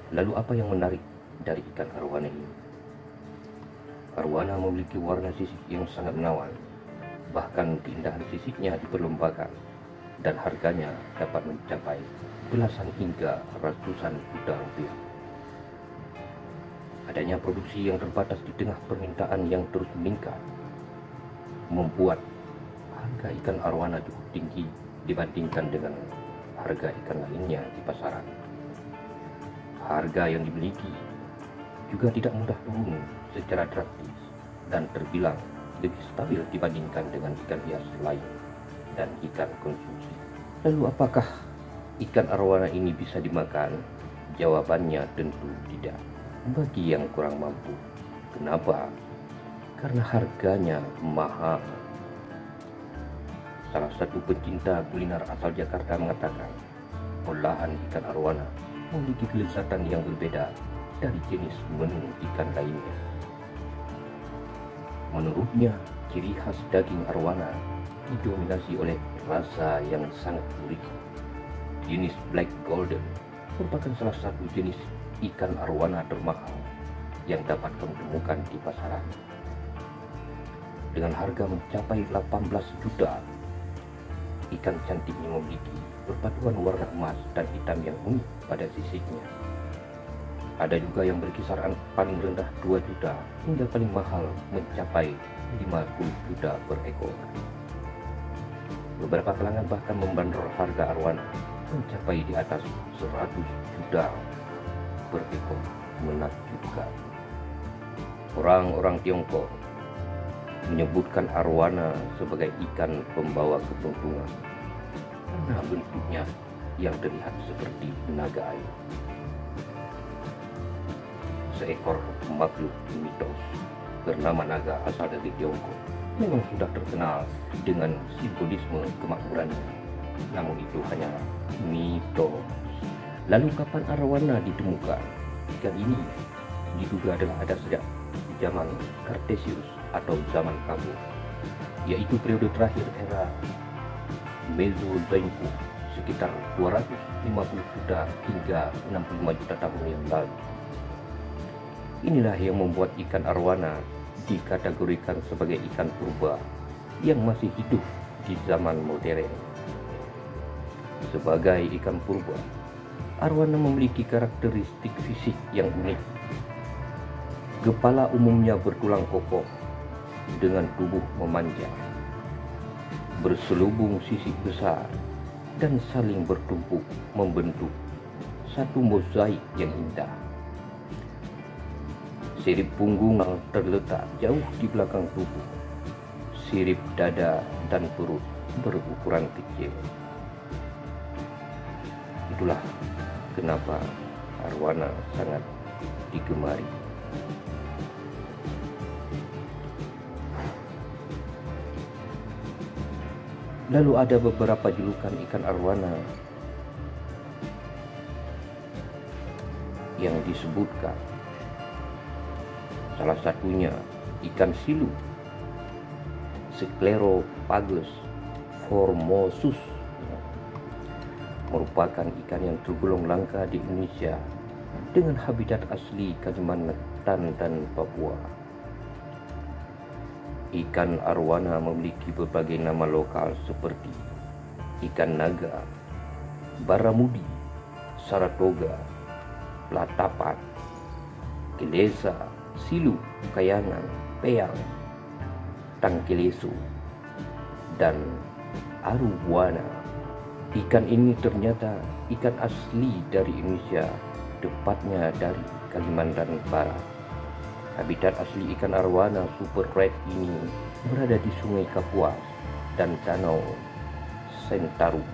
Lalu apa yang menarik dari ikan arowana ini? Arowana memiliki warna sisik yang sangat menawan. Bahkan keindahan sisiknya diperlombakan dan harganya dapat mencapai belasan hingga ratusan juta rupiah. Adanya produksi yang terbatas di tengah permintaan yang terus meningkat membuat harga ikan arowana cukup tinggi dibandingkan dengan harga ikan lainnya di pasaran. Harga yang dimiliki juga tidak mudah turun secara drastis dan terbilang lebih stabil dibandingkan dengan ikan hias lain dan ikan konsumsi. Lalu apakah ikan arowana ini bisa dimakan? Jawabannya tentu tidak. Bagi yang kurang mampu. Kenapa? Karena harganya mahal. Salah satu pencinta kuliner asal Jakarta mengatakan, olahan ikan arowana memiliki kelezatan yang berbeda dari jenis menu ikan lainnya. Menurutnya, ciri khas daging arowana didominasi oleh rasa yang sangat gurih. Jenis Black Golden merupakan salah satu jenis ikan arowana termahal yang dapat kamu temukan di pasaran. Dengan harga mencapai 18 juta, ikan cantik ini memiliki perpaduan warna emas dan hitam yang unik pada sisiknya. Ada juga yang berkisar paling rendah 2 juta hingga paling mahal mencapai 50 juta per ekor. Beberapa pelanggan bahkan membandrol harga arowana mencapai di atas 100 juta per ekor. Menakjubkan. Orang-orang Tiongkok menyebutkan arowana sebagai ikan pembawa keberuntungan karena bentuknya yang terlihat seperti naga air. Seekor makhluk mitos bernama naga asal dari Tiongkok memang sudah terkenal dengan simbolisme kemakmurannya. Namun itu hanya mitos. Lalu kapan arowana ditemukan? Ikan ini diduga adalah ada sejak zaman Kartesius atau zaman Kabur, yaitu periode terakhir era Mesozoikum sekitar 250 juta hingga 65 juta tahun yang lalu. Inilah yang membuat ikan arowana dikategorikan sebagai ikan purba yang masih hidup di zaman modern. Sebagai ikan purba, arowana memiliki karakteristik fisik yang unik. Kepala umumnya bertulang kokoh dengan tubuh memanjang, berselubung sisik besar dan saling bertumpuk membentuk satu mozaik yang indah. Sirip punggung terletak jauh di belakang tubuh. Sirip dada dan perut berukuran kecil. Itulah kenapa arowana sangat digemari. Lalu ada beberapa julukan ikan arowana yang disebutkan. Salah satunya ikan silu, Sclerophagus formosus, merupakan ikan yang tergolong langka di Indonesia dengan habitat asli Kalimantan dan Papua. Ikan arowana memiliki berbagai nama lokal seperti ikan naga, baramudi, saratoga, latapat, kelesa, silu, kayangan, peang, tangkelesu, dan arowana. Ikan ini ternyata ikan asli dari Indonesia, tepatnya dari Kalimantan Barat. Habitat asli ikan arowana super red ini berada di Sungai Kapuas dan Danau Sentarum.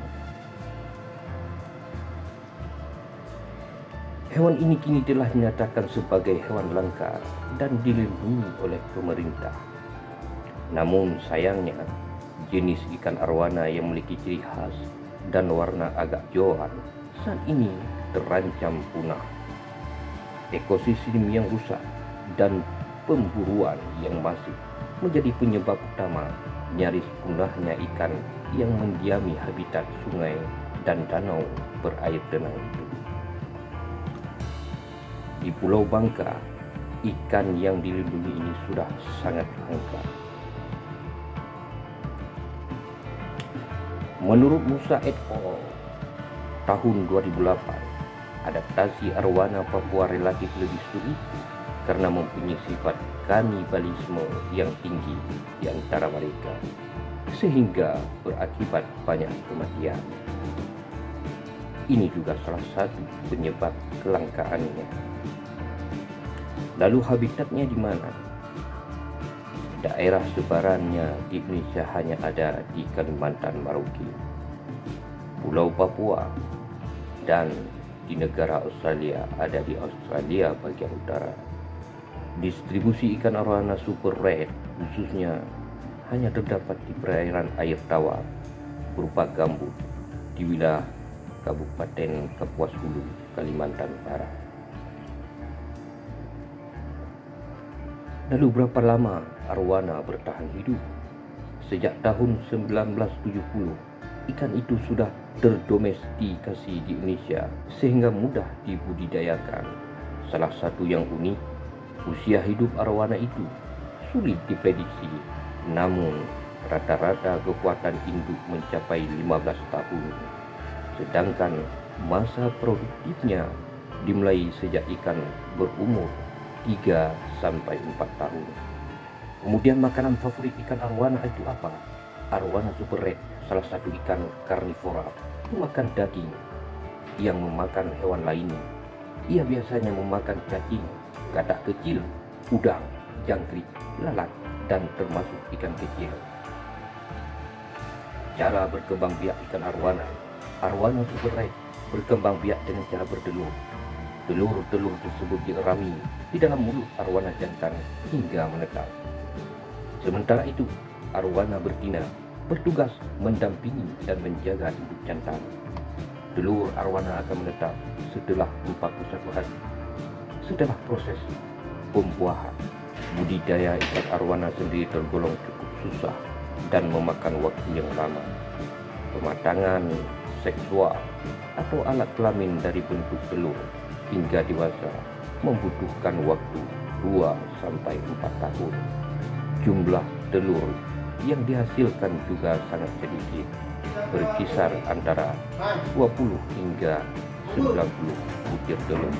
Hewan ini kini telah dinyatakan sebagai hewan langka dan dilindungi oleh pemerintah. Namun sayangnya, jenis ikan arowana yang memiliki ciri khas dan warna agak joran saat ini terancam punah. Ekosistem yang rusak dan pemburuan yang masif menjadi penyebab utama nyaris punahnya ikan yang mendiami habitat sungai dan danau berair tenang itu. Di Pulau Bangka, ikan yang dilindungi ini sudah sangat langka. Menurut Musa et al. Tahun 2008, adaptasi arowana Papua relatif lebih sulit karena mempunyai sifat kanibalisme yang tinggi di antara mereka, sehingga berakibat banyak kematian. Ini juga salah satu penyebab kelangkaannya. Lalu habitatnya di mana? Daerah sebarannya di Indonesia hanya ada di Kalimantan Maluku, Pulau Papua, dan di negara Australia ada di Australia bagian utara. Distribusi ikan arowana super red khususnya hanya terdapat di perairan air tawar berupa gambut di wilayah Kabupaten Kapuas Hulu, Kalimantan Barat. Lalu berapa lama arowana bertahan hidup? Sejak tahun 1970, ikan itu sudah terdomestikasi di Indonesia sehingga mudah dibudidayakan. Salah satu yang unik, usia hidup arowana itu sulit diprediksi, namun rata-rata kekuatan induk mencapai 15 tahun. Sedangkan masa produktifnya dimulai sejak ikan berumur 3 sampai 4 tahun. Kemudian makanan favorit ikan arowana itu apa? Arowana super red, salah satu ikan karnivora, memakan daging yang memakan hewan lainnya. Ia biasanya memakan cacing, katak kecil, udang, jangkrik, lalat, dan termasuk ikan kecil. Cara berkembang biak ikan arowana. Arowana super red berkembang biak dengan cara bertelur. Telur-telur tersebut dierami di dalam mulut arowana jantan hingga menetas. Sementara itu, arowana betina bertugas mendampingi dan menjaga induk jantan. Telur arowana akan menetas setelah 41 hari. Setelah proses pembuahan, budidaya ikan arowana sendiri tergolong cukup susah dan memakan waktu yang lama. Pematangan seksual atau alat kelamin dari bentuk telur hingga dewasa membutuhkan waktu 2 sampai 4 tahun. Jumlah telur yang dihasilkan juga sangat sedikit, berkisar antara 20 hingga 90 butir telur.